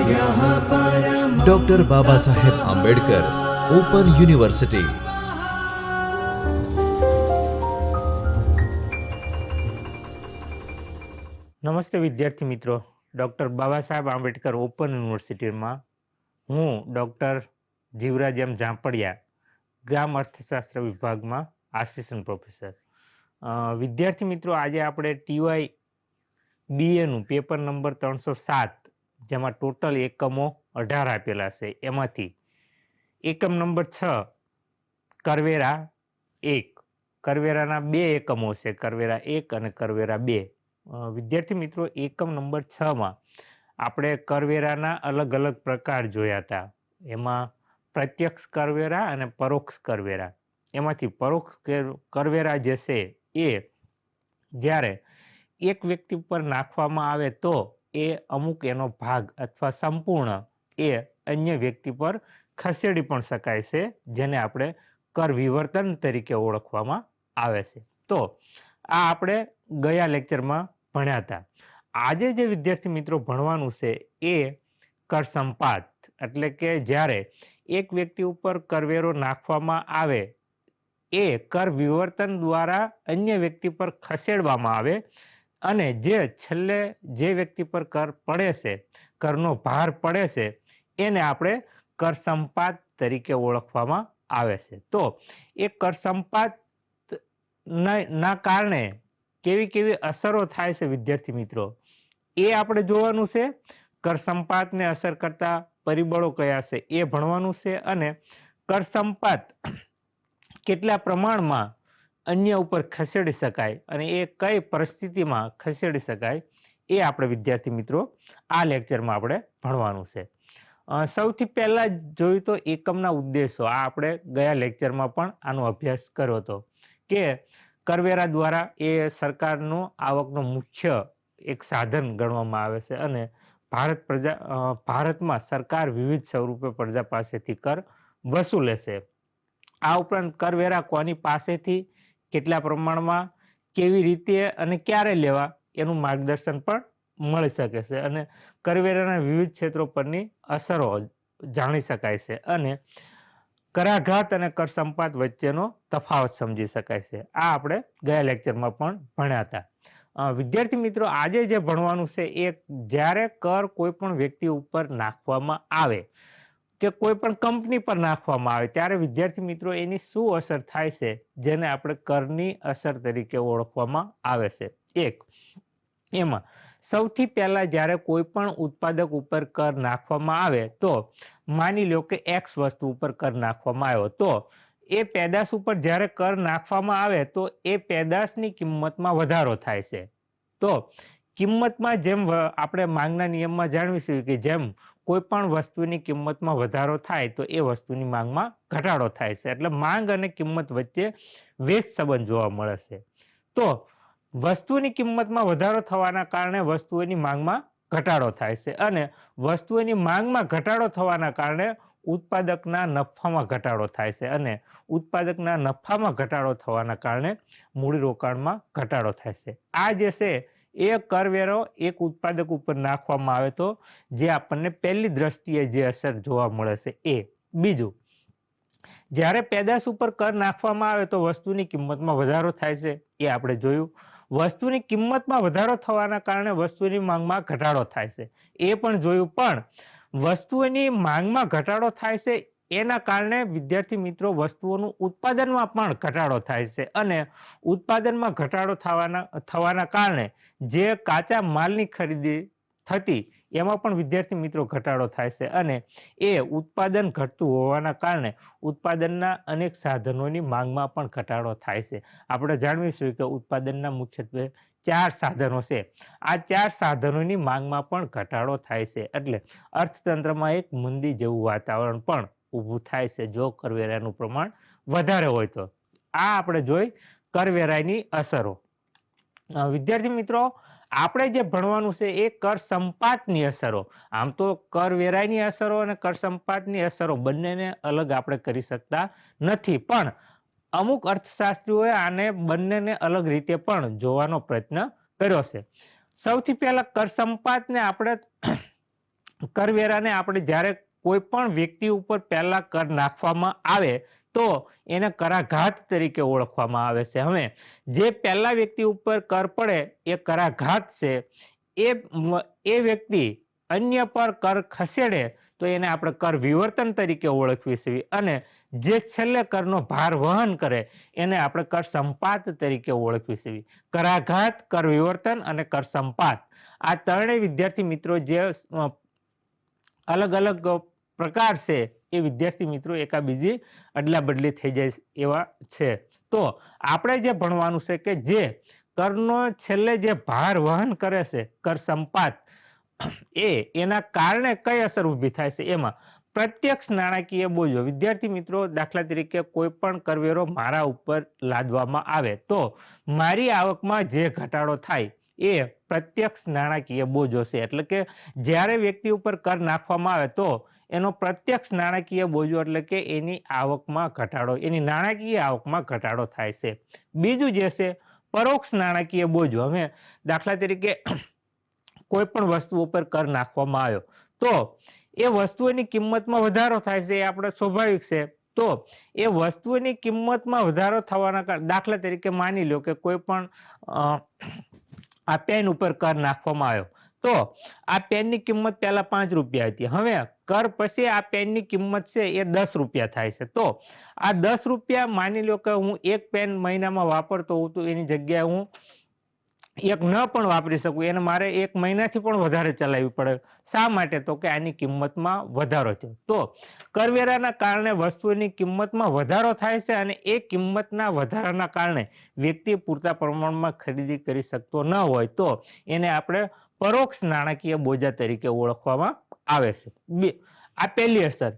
Doctor Baba Saheb Ambedkar open university. नमस्ते विद्यार्थी मित्रों, doctor Baba Saheb Ambedkar open university में हूँ डॉक्टर जीवराज एम झांपड़िया ग्राम अर्थशास्त्र विभाग में आसिस्टंट प्रोफेसर। विद्यार्थी मित्रों, आज आप TY BA पेपर नंबर 307 जेमा टोटल एकमों 18 आपेला है, एमांथी एकम नंबर 6 करवेरा 1, करवेराना 2 एकमों से, करवेरा 1 और करवेरा 2। विद्यार्थी मित्रों, एकम नंबर 6 में आपणे करवेराना अलग अलग प्रकार जोया था। एमां प्रत्यक्ष करवेरा और परोक्ष करवेरा। एमांथी परोक्ष करवेरा जे छे ए ज्यारे एक व्यक्ति पर नाखवामां आवे तो ए अमुक एनो भाग अथवा संपूर्ण ए अन्य व्यक्ति पर खसेड़ी पण शकाय छे, जेने आपणे कर विवर्तन तरीके ओळखवामां आवे छे। तो आ आपणे गया लेक्चर में भण्या था। आजे जे विद्यार्थी मित्रों भणवानुं छे ए कर संपात, एटले के ज्यारे एक व्यक्ति उपर करवेरो नाखवामां आवे ए कर विवर्तन द्वारा अन्य व्यक्ति पर खसेड़वामां आवे अने जे छेल्ले जे व्यक्ति पर कर पड़े छे, करनो भार पड़े छे, एने आपणे कर संपात तरीके ओळखवामां आवे छे। तो ए कर संपात ना कारणे केवी केवी असरो थाय छे विद्यार्थी मित्रों, ए आपणे जोवानुं छे। कर संपात ने असर करता परिबळो कया छे ए भणवानुं छे अने कर संपात केटला प्रमाणमां अन्य उपर खसेड़ी शकाय अने ए कई परिस्थितिमां खसेड़ी शकाय ए आपणे विद्यार्थी मित्रों आ लेक्चरमां आपणे भणवानुं छे। सौथी पहेला जोईए तो एकमना उद्देशो। आ आपणे गया लेक्चरमां पण आनो अभ्यास कर्यो हतो के करवेरा द्वारा ए सरकारनो आवकनो मुख्य एक साधन गणवामां आवे छे अने भारत में सरकार विविध स्वरूपे प्रजा पासेथी कर वसूले छे। आ उपरांत करवेरा कोनी पासेथी केटला प्रमाणमां केवी रीते अने क्यारे लेवा एनुं मार्गदर्शन पण मळी शके छे अने करवेराना विविध क्षेत्रों परनी असरो जाणी शकाय छे अने कराघात अने कर संपात वच्चेनो तफावत समजी शकाय छे। आ आपणे गया लेक्चरमां पण भण्या हता। विद्यार्थी मित्रों, आजे जे भणवानुं छे ए ज्यारे कर कोईपण व्यक्ति उपर नाखवामां आवे के कोईपण कंपनी पर नाखवामां आवे त्यारे विद्यार्थी मित्रों एनी शुं असर थाय छे, जेने आपणे करनी असर तरीके ओळखवामां आवे छे। एक एमां सौथी पहेला ज्यारे कोईपण उत्पादक उपर कर नाखवामां आवे तो मानी लो के एक्स वस्तु उपर कर नाखवामां आव्यो तो ए पेदाश उपर ज्यारे कर नाखवामां आवे तो ए पेदाशनी किंमतमां वधारो थाय छे। तो किंमतमां जेम आपणे मांगना नियममां जाणवीशुं के जेम कोईपण वस्तुनी किंमतमां वधारो थाय तो ए वस्तुनी मांगमां घटाडो थाय छे, एटले मांग अने किंमत वच्चे वेच संबंध जोवा मळे छे। तो वस्तुनी किंमतमां वधारो थवाना कारणे वस्तुओनी मांगमां घटाडो थाय छे अने वस्तुओनी मांगमां घटाडो थवाना कारणे उत्पादकना नफामां घटाडो थाय छे अने उत्पादकना नफामां घटाडो थवाना कारणे मूડીरोकाणमां घटाडो थाय छे। आ जे छे ए करवेरो एक उत्पादक उपर नाखवामां आवे तो जे आपणने पहेली दृष्टिए जे असर जोवा मळे छे ए। बीजुं, ज्यारे पेदाश उपर कर नाखवामां आवे तो वस्तुनी किंमतमां वधारो थाय छे ए आपणे जोयुं। वस्तुनी किंमतमां वधारो थवाना कारणे वस्तुनी मांगमां घटाडो थाय छे ए पण जोयुं। पण वस्तुओनी मांगमां घटाडो थाय छे एना कारणे विद्यार्थी मित्रों वस्तुओनुं उत्पादनमां पण घटाडो थाय छे अने उत्पादनमां घटाडो थवाना कारणे जे काचा मालनी खरीदी थती एमां पण विद्यार्थी मित्रों घटाडो थाय छे अने ए उत्पादन घटतुं होवाना कारणे उत्पादनना अनेक साधनोनी मांगमां पण घटाडो थाय छे। आपणे जाणवीशुं के उत्पादनना मुख्यत्वे 4 साधनो छे। आ 4 साधनोनी मांगमां पण घटाडो थाय छे एटले अर्थतंत्रमां एक मंदी जेवुं वातावरण पण ઊભું થાય છે જો કરવેરાનું પ્રમાણ વધારે હોય તો। આ આપણે જોઈ કરવેરાની અસરો। વિદ્યાર્થી મિત્રો, આપણે જે ભણવાનું છે એ કર સંપાતની અસરો। આમ તો કરવેરાની અસરો અને કર સંપાતની અસરો બંનેને અલગ આપણે કરી શકતા નથી, પણ અમુક અર્થશાસ્ત્રીઓએ આને બંનેને અલગ રીતે પણ જોવાનો પ્રયત્ન કર્યો છે। સૌથી પહેલા કર સંપાતને આપણે કરવેરાને આપણે જ્યારે કોઈ પણ વ્યક્તિ ઉપર પહેલા કર નાખવામાં આવે તો એને કરાઘાત તરીકે ઓળખવામાં આવે છે. હવે જે પહેલા વ્યક્તિ ઉપર કર પડે એ કરાઘાત છે. એ વ્યક્તિ અન્ય પર કર ખસેડે તો એને આપણે કર વિવર્તન તરીકે ઓળખવી છે. અને જે છેલ્લે કરનો ભાર વહન કરે એને આપણે કર સંપાત તરીકે ઓળખવી છે. કરાઘાત, કર વિવર્તન અને કર સંપાત આ ત્રણેય વિદ્યાર્થી મિત્રો જે અલગ અલગ પ્રકાર છે એ વિદ્યાર્થી મિત્રો એકાબીજી અદલા બદલી થઈ જાય એવા છે. તો આપણે જે ભણવાનું છે કે જે કરનો છેલ્લે જે ભાર વહન કરે છે કર સંપાત એના કારણે કઈ અસર ઊભી થાય છે એમાં પ્રત્યક્ષ નાણાકીય બોજો. વિદ્યાર્થી મિત્રો દાખલા તરીકે કોઈ પણ કરવેરો મારા ઉપર લાદવામાં આવે તો મારી આવકમાં જે ઘટાડો થાય એ પ્રત્યક્ષ નાણાકીય બોજો છે. એટલે કે જ્યારે વ્યક્તિ ઉપર કર નાખવામાં આવે તો એનો પ્રત્યક્ષ નાણાકીય બોજો એટલે કે એની આવકમાં ઘટાડો, એની નાણાકીય આવકમાં ઘટાડો થાય છે. બીજું જે છે પરોક્ષ નાણાકીય બોજો. હવે દાખલા તરીકે કોઈ પણ વસ્તુ ઉપર કર નાખવામાં આવ્યો તો એ વસ્તુની કિંમતમાં વધારો થાય છે, એ આપણે સ્વાભાવિક છે. તો એ વસ્તુની કિંમતમાં વધારો થવાના કારણે દાખલા તરીકે માની લો કે કોઈ પણ આ પેન ઉપર કર નાખવામાં આવ્યો તો આ પેનની કિંમત પહેલા 5 રૂપિયા હતી. હવે કર પછી આ પેનની કિંમત છે એ 10 રૂપિયા થાય છે. તો આ 10 રૂપિયા માની લો કે હું એક પેન મહિનામાં વાપરતો હોઉં તો એની જગ્યાએ હું એક ન પણ વાપરી શકું, એને મારે 1 મહિનાથી પણ વધારે ચલાવવી પડે. શા માટે? તો કે આની કિંમતમાં વધારો થયો. તો કરવેરાના કારણે વસ્તુની કિંમતમાં વધારો થાય છે અને એ કિંમતના વધારાના કારણે વ્યક્તિ પૂરતા પ્રમાણમાં ખરીદી કરી શકતો ન હોય તો એને આપણે પરોક્ષ નાણાકીય બોજા તરીકે ઓળખવામાં આવે છે. આ પહેલી અસર.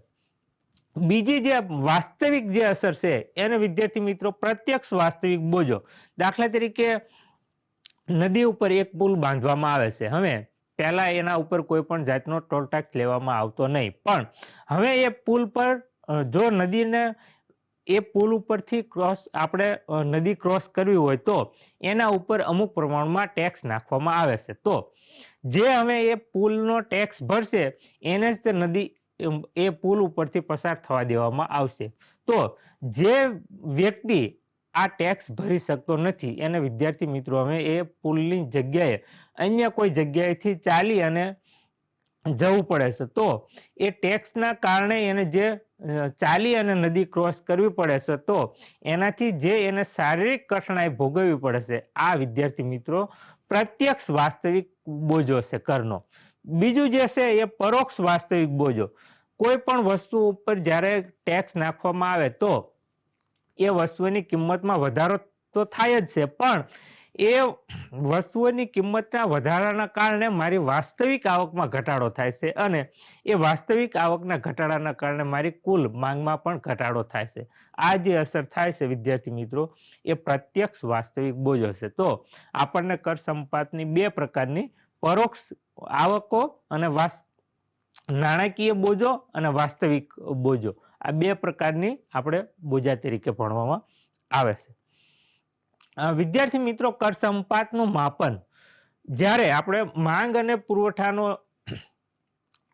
બીજી જે વાસ્તવિક જે અસર છે એને વિદ્યાર્થી મિત્રો પ્રત્યક્ષ વાસ્તવિક બોજો. દાખલા તરીકે નદી ઉપર એક પુલ બાંધવામાં આવે છે. હવે પહેલા એના ઉપર કોઈ પણ જાતનો ટોલ ટેક્સ લેવામાં આવતો નહીં, પણ હવે એ પુલ પર જો નદીને એ પુલ ઉપરથી આપણે નદી ક્રોસ કરવી હોય તો એના ઉપર અમુક પ્રમાણમાં ટેક્સ નાખવામાં આવે છે. તો જે હવે એ પુલનો ટેક્સ ભરશે એને જ તે નદી એ પુલ ઉપરથી પસાર થવા દેવામાં આવશે. તો જે વ્યક્તિ આ ટેક્સ ભરી શકતો નથી એને વિદ્યાર્થી મિત્રો હવે એ પુલની જગ્યાએ અન્ય કોઈ જગ્યાએથી ચાલી અને જવું પડે છે. તો એ ટેક્સના કારણે એને જે ચાલી અને નદી ક્રોસ કરવી પડે છે તો એનાથી જે એને શારીરિક કઠણાઈ ભોગવવી પડે છે આ વિદ્યાર્થી મિત્રો પ્રત્યક્ષ વાસ્તવિક બોજો છે કરનો. બીજું જે છે એ પરોક્ષ વાસ્તવિક બોજો. કોઈ પણ વસ્તુ ઉપર જ્યારે ટેક્સ નાખવામાં આવે તો એ વસ્તુની કિંમતમાં વધારો તો થાય જ છે, પણ એ વસ્તુઓની કિંમતના વધારાના કારણે મારી વાસ્તવિક આવકમાં ઘટાડો થાય છે અને એ વાસ્તવિક આવકના ઘટાડાના કારણે મારી કુલ માંગમાં પણ ઘટાડો થાય છે. આ જે અસર થાય છે વિદ્યાર્થી મિત્રો એ પ્રત્યક્ષ વાસ્તવિક બોજો છે. તો આપણને કર સંપાતની 2 પ્રકારની પરોક્ષ આવકો અને નાણાકીય બોજો અને વાસ્તવિક બોજો આ 2 પ્રકારની આપણે બોજા તરીકે ભણવામાં આવે છે. વિદ્યાર્થી મિત્રો કર સંપાતનું માપન જ્યારે આપણે માંગ અને પુરવઠાનો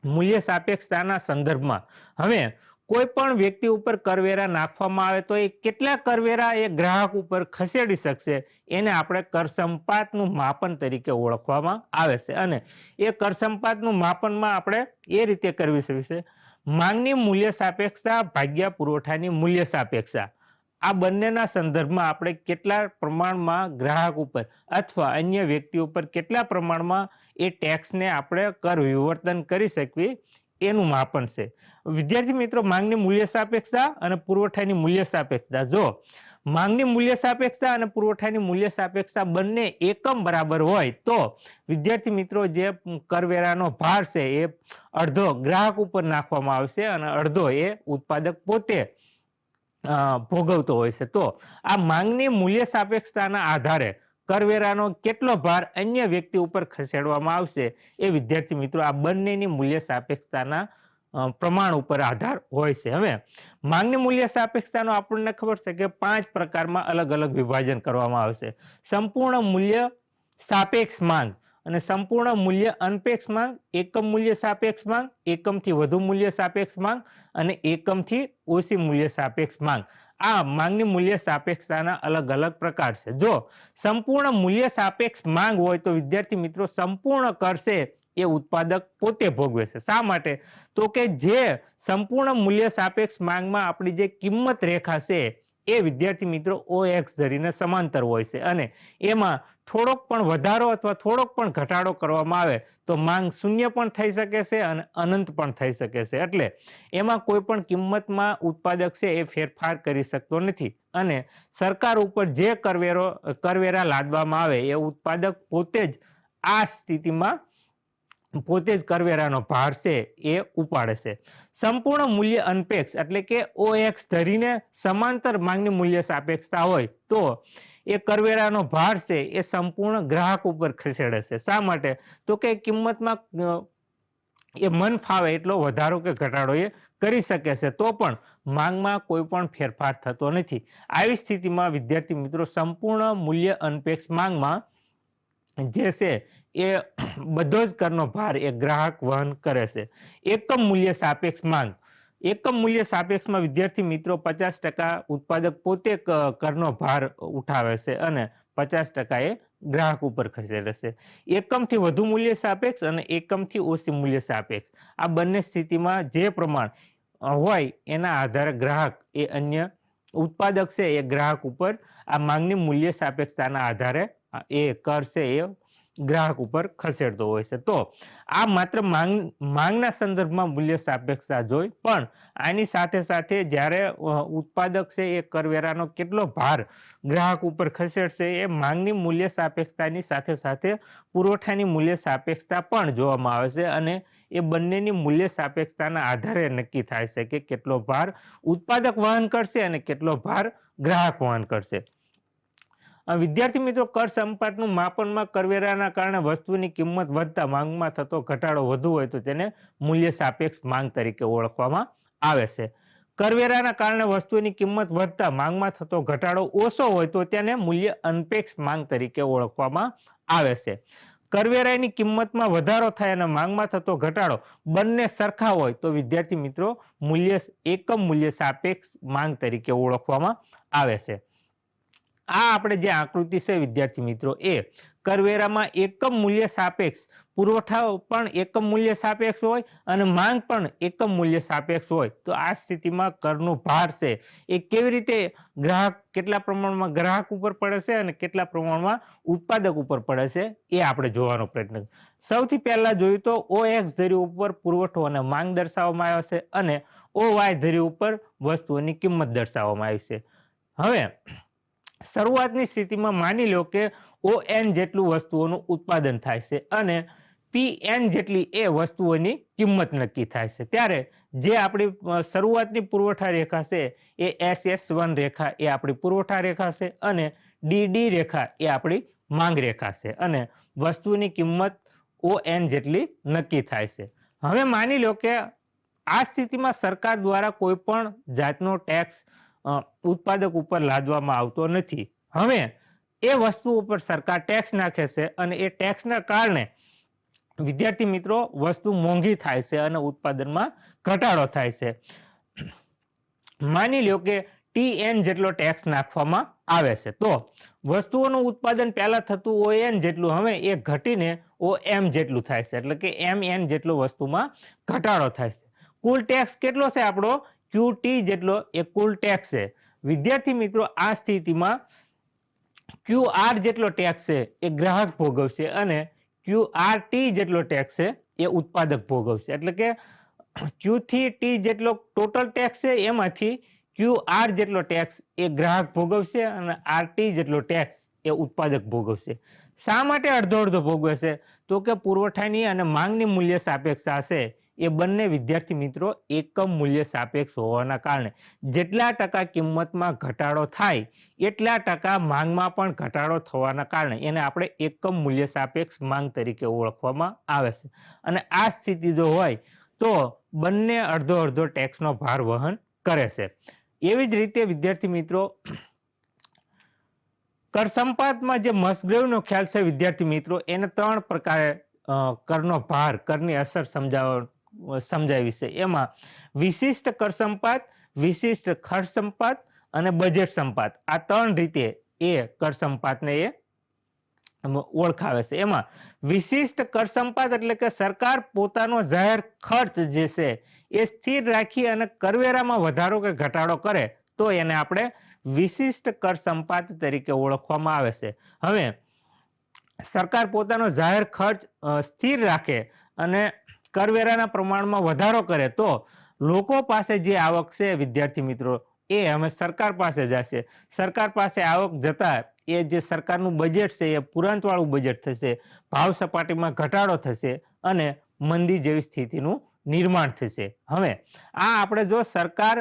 મૂલ્ય સાપેક્ષતાના સંદર્ભમાં હવે કોઈ પણ વ્યક્તિ ઉપર કરવેરા નાખવામાં આવે તો એ કેટલા કરવેરા એ ગ્રાહક ઉપર ખસેડી શકશે એને આપણે કર સંપાતનું માપન તરીકે ઓળખવામાં આવે છે. અને એ કર સંપાતનું માપનમાં આપણે એ રીતે કરવી શકીએ માંગની મૂલ્ય સાપેક્ષતા ભાગ્યા પુરવઠાની મૂલ્ય સાપેક્ષતા. આ બંનેના સંદર્ભમાં આપણે કેટલા પ્રમાણમાં ગ્રાહક ઉપર અથવા અન્ય વ્યક્તિ ઉપર કેટલા પ્રમાણમાં એ ટેક્સને આપણે કર વિવર્તન કરી શકીએ એનું માપન છે. વિદ્યાર્થી મિત્રો માંગની મૂલ્ય સાપેક્ષતા અને પુરવઠાની મૂલ્ય સાપેક્ષતા. જો માંગની મૂલ્ય સાપેક્ષતા અને પુરવઠાની મૂલ્ય સાપેક્ષતા બંને એકમ બરાબર હોય તો વિદ્યાર્થી મિત્રો જે કરવેરાનો ભાર છે એ અડધો ગ્રાહક ઉપર નાખવામાં આવશે અને અડધો એ ઉત્પાદક પોતે ભોગવતો હોય છે. તો આ માંગની મૂલ્ય સાપેક્ષતાના આધારે કરવેરાનો કેટલો ભાર અન્ય વ્યક્તિ ઉપર ખસેડવામાં આવશે એ વિદ્યાર્થી મિત્રો આ બંનેની મૂલ્ય સાપેક્ષતાના પ્રમાણ ઉપર આધાર હોય છે. હવે માંગની મૂલ્ય સાપેક્ષતાનો આપણને ખબર છે કે 5 પ્રકારમાં અલગ અલગ વિભાજન કરવામાં આવશે. સંપૂર્ણ મૂલ્ય સાપેક્ષ માંગ અને સંપૂર્ણ મૂલ્ય અનપેક્ષ માંગ, એકમ મૂલ્ય સાપેક્ષ માંગ, એકમથી વધુ મૂલ્ય સાપેક્ષ માંગ અને એકમથી ઓછી મૂલ્ય સાપેક્ષ માંગ. આ માંગની મૂલ્ય સાપેક્ષતાના અલગ અલગ પ્રકાર છે. જો સંપૂર્ણ મૂલ્ય સાપેક્ષ માંગ હોય તો વિદ્યાર્થી મિત્રો સંપૂર્ણ કરશે એ ઉત્પાદક પોતે ભોગવે છે. શા માટે? તો કે જે સંપૂર્ણ મૂલ્ય સાપેક્ષ માંગમાં આપણી જે કિંમત રેખા છે એ વિદ્યાર્થી મિત્રો OX ધરીને સમાંતર હોય છે અને એમાં થોડોક પણ વધારો અથવા થોડોક પણ ઘટાડો કરવામાં આવે તો માંગ શૂન્ય પણ થઈ શકે છે અને અનંત પણ થઈ શકે છે. એટલે એમાં કોઈ પણ કિંમતમાં ઉત્પાદક છે એ ફેરફાર કરી શકતો નથી અને સરકાર ઉપર જે કરવેરા લાદવામાં આવે એ ઉત્પાદક પોતે જ આ સ્થિતિમાં પોતે જ કરવેરાનો ભાર છે એ ઉપાડે છે. સંપૂર્ણ મૂલ્ય અનપેક્ષ એટલે કે OX ધરીને સમાંતર માંગની મૂલ્ય સાપેક્ષતા હોય તો એ કરવેરાનો ભાર છે એ સંપૂર્ણ ગ્રાહક ઉપર ખસેડે છે. શા માટે? તો કે કિંમતમાં એ મન ફાવે એટલો વધારો કે ઘટાડો એ કરી શકે છે તો પણ માંગમાં કોઈ પણ ફેરફાર થતો નથી. આવી સ્થિતિમાં વિદ્યાર્થી મિત્રો સંપૂર્ણ મૂલ્ય અનપેક્ષ માંગમાં જે છે એ બધો જ કરનો ભાર એ ગ્રાહક વહન કરે છે. એકમ મૂલ્ય સાપેક્ષ માંગ, એકમ મૂલ્ય સાપેક્ષમાં વિદ્યાર્થી મિત્રો 50% ઉત્પાદક પોતે કરનો ભાર ઉઠાવે છે અને 50% એ ગ્રાહક ઉપર ખસેડે છે. એકમથી વધુ મૂલ્ય સાપેક્ષ અને એકમથી ઓછી મૂલ્ય સાપેક્ષ આ બંને સ્થિતિમાં જે પ્રમાણ હોય એના આધારે ગ્રાહક એ અન્ય ઉત્પાદક છે એ ગ્રાહક ઉપર આ માંગની મૂલ્ય સાપેક્ષતાના આધારે એ કર છે એ ગ્રાહક ઉપર ખસેડતો હોય છે. તો આ માત્ર માંગના સંદર્ભમાં મૂલ્ય સાપેક્ષતા જોઈ, પણ આની સાથે સાથે જ્યારે ઉત્પાદક છે એ કરવેરાનો કેટલો ભાર ગ્રાહક ઉપર ખસેડશે એ માંગની મૂલ્ય સાપેક્ષતાની સાથે સાથે પુરવઠાની મૂલ્ય સાપેક્ષતા પણ જોવામાં આવે છે અને એ બંનેની મૂલ્ય સાપેક્ષતાના આધારે નક્કી થાય છે કે કેટલો ભાર ઉત્પાદક વહન કરશે અને કેટલો ભાર ગ્રાહક વહન કરશે. વિદ્યાર્થી મિત્રો કર સંપાતનું માપનમાં કરવેરાના કારણે વસ્તુની કિંમત વધતા માંગમાં થતો ઘટાડો વધુ હોય તો તેને મૂલ્ય સાપેક્ષ માંગ તરીકે ઓળખવામાં આવે છે. કરવેરાના કારણે વસ્તુની કિંમત વધતા માંગમાં થતો ઘટાડો ઓછો હોય તો તેને મૂલ્ય અનપેક્ષ માંગ તરીકે ઓળખવામાં આવે છે. કરવેરાની કિંમતમાં વધારો થાય અને માંગમાં થતો ઘટાડો બંને સરખા હોય તો વિદ્યાર્થી મિત્રો એકમ મૂલ્ય સાપેક્ષ માંગ તરીકે ઓળખવામાં આવે છે. આ આપણે જે આકૃતિ છે વિદ્યાર્થી મિત્રો એ કરવેરામાં એકમ મૂલ્ય સાપેક્ષ પુરવઠા પણ એકમ મૂલ્ય સાપેક્ષ હોય અને માંગ પણ એકમ મૂલ્ય સાપેક્ષ હોય તો આ સ્થિતિમાં કરનો ભાર છે એ કેવી રીતે કેટલા પ્રમાણમાં ગ્રાહક ઉપર પડે છે અને કેટલા પ્રમાણમાં ઉત્પાદક ઉપર પડે છે એ આપણે જોવાનો પ્રયત્ન. સૌથી પહેલા જોયું તો OX ધરી ઉપર પુરવઠો અને માંગ દર્શાવવામાં આવે છે અને OY ધરી ઉપર વસ્તુઓની કિંમત દર્શાવવામાં આવી છે. હવે શરૂઆતની સ્થિતિમાં માની લો કે ON જેટલું વસ્તુઓનું ઉત્પાદન થાય છે અને PN જેટલી એ વસ્તુઓની કિંમત નક્કી થાય છે. ત્યારે જે આપણી શરૂઆતની પુરવઠા રેખા છે એ SS1 રેખા એ આપણી પુરવઠા રેખા છે અને DD રેખા એ આપણી માંગ રેખા છે અને વસ્તુની કિંમત ON જેટલી નક્કી થાય છે. હવે માની લો કે આ સ્થિતિમાં સરકાર દ્વારા કોઈ પણ જાતનો ટેક્સ ઉત્પાદક ઉપર લાદવામાં આવતો નથી. હવે એ વસ્તુ ઉપર સરકાર ટેક્સ નાખે છે અને એ ટેક્સના કારણે વિદ્યાર્થી મિત્રો વસ્તુ મોંઘી થાય છે અને ઉત્પાદનમાં ઘટાડો થાય છે. માની લો કે TN જેટલો ટેક્સ નાખવામાં આવે છે તો વસ્તુઓનું ઉત્પાદન પહેલા થતું ON જેટલું હવે એ ઘટીને OM જેટલું થાય છે એટલે કે MN જેટલો વસ્તુમાં ઘટાડો થાય છે. કુલ ટેક્સ કેટલો છે આપણો QT જેટલો એ કુલ ટેક્સ છે. વિદ્યાર્થી મિત્રો આ સ્થિતિમાં QR જેટલો ટેક્સ છે એ ગ્રાહક ભોગવશે અને QRT જેટલો ટેક્સ છે એ ઉત્પાદક ભોગવશે. એટલે કે Q થી T જેટલો ટોટલ ટેક્સ છે એમાંથી QR જેટલો ટેક્સ એ ગ્રાહક ભોગવશે અને RT જેટલો ટેક્સ એ ઉત્પાદક ભોગવશે. શા માટે અડધો અડધો ભોગવે છે? તો કે પુરવઠાની અને માંગની મૂલ્ય સાપેક્ષતા છે એ બંને વિદ્યાર્થી મિત્રો એકમ મૂલ્ય સાપેક્ષ હોવાના કારણે જેટલા ટકા કિંમતમાં ઘટાડો થાય એટલા ટકા માંગમાં પણ ઘટાડો થવાના કારણે એને આપણે એકમ મૂલ્ય સાપેક્ષ માંગ તરીકે ઓળખવામાં આવે છે. અને આ સ્થિતિ જો હોય તો બંને અડધો અડધો ટેક્સનો ભાર વહન કરે છે. એવી જ રીતે વિદ્યાર્થી મિત્રો કર સંપાતમાં જે મસગ્રેવનો ખ્યાલ છે વિદ્યાર્થી મિત્રો, એને 3 પ્રકારે કરનો ભાર, કરની અસર સમજાવી છે. એમાં વિશિષ્ટ કર સંપાત, વિશિષ્ટ ખર્ચ સંપાત અને બજેટ સંપાત, આ 3 રીતે એ કર સંપાતને એ ઓળખાવે છે. એમાં વિશિષ્ટ કર સંપાત એટલે કે સરકાર પોતાનો જાહેર ખર્ચ જે છે એ સ્થિર રાખી અને કરવેરામાં વધારો કે ઘટાડો કરે તો એને આપણે વિશિષ્ટ કર સંપાત તરીકે ઓળખવામાં આવે છે. હવે સરકાર પોતાનો જાહેર ખર્ચ સ્થિર રાખે અને કરવેરાના પ્રમાણમાં વધારો કરે તો લોકો પાસે જે આવક છે વિદ્યાર્થી મિત્રો એ હવે સરકાર પાસે જશે. સરકાર પાસે આવક જતા એ જે સરકારનું બજેટ છે એ પુરાંતવાળું બજેટ થશે, ભાવ સપાટીમાં ઘટાડો થશે અને મંદી જેવી સ્થિતિનું નિર્માણ થશે. હવે આ આપણે જો સરકાર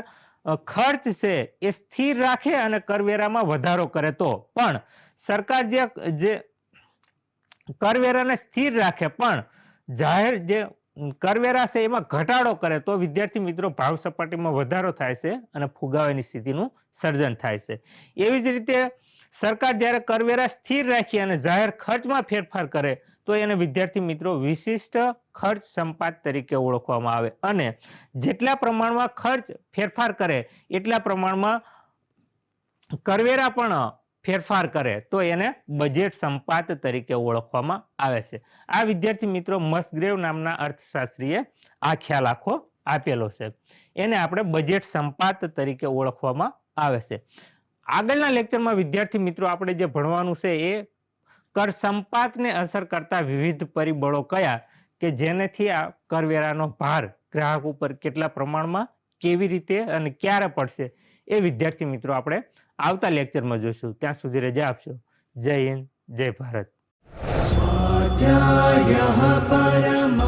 ખર્ચ છે એ સ્થિર રાખે અને કરવેરામાં વધારો કરે તો, પણ સરકાર જે કરવેરાને સ્થિર રાખે પણ જાહેર જે કરવેરા છે એમાં ઘટાડો કરે તો વિદ્યાર્થી મિત્રો ભાવ સપાટીમાં વધારો થાય છે અને ફુગાવાની સ્થિતિનું સર્જન થાય છે. એવી જ રીતે સરકાર જ્યારે કરવેરા સ્થિર રાખી અને જાહેર ખર્ચમાં ફેરફાર કરે તો એને વિદ્યાર્થી મિત્રો વિશિષ્ટ ખર્ચ સંપાત તરીકે ઓળખવામાં આવે. અને જેટલા પ્રમાણમાં ખર્ચ ફેરફાર કરે એટલા પ્રમાણમાં કરવેરા પણ ફેરફાર કરે તો એને બજેટ સંપાત તરીકે ઓળખવામાં આવે છે. આ વિદ્યાર્થી મિત્રો મસગ્રેવ નામના અર્થશાસ્ત્રીએ આ ખ્યાલ આખો આપેલો છે. એને આપણે બજેટ સંપાત તરીકે ઓળખવામાં આવે છે. આગળના લેક્ચરમાં વિદ્યાર્થી મિત્રો આપણે જે ભણવાનું છે એ કર સંપાતને અસર કરતા વિવિધ પરિબળો કયા કે જેનાથી આ કરવેરાનો ભાર ગ્રાહક ઉપર કેટલા પ્રમાણમાં, કેવી રીતે અને ક્યારે પડશે એ વિદ્યાર્થી મિત્રો આપણે આવતા લેક્ચરમાં જોઈશું. ત્યાં સુધી રજા આપશો. જય હિન્દ, જય ભારત. स्वाध्यायः परमः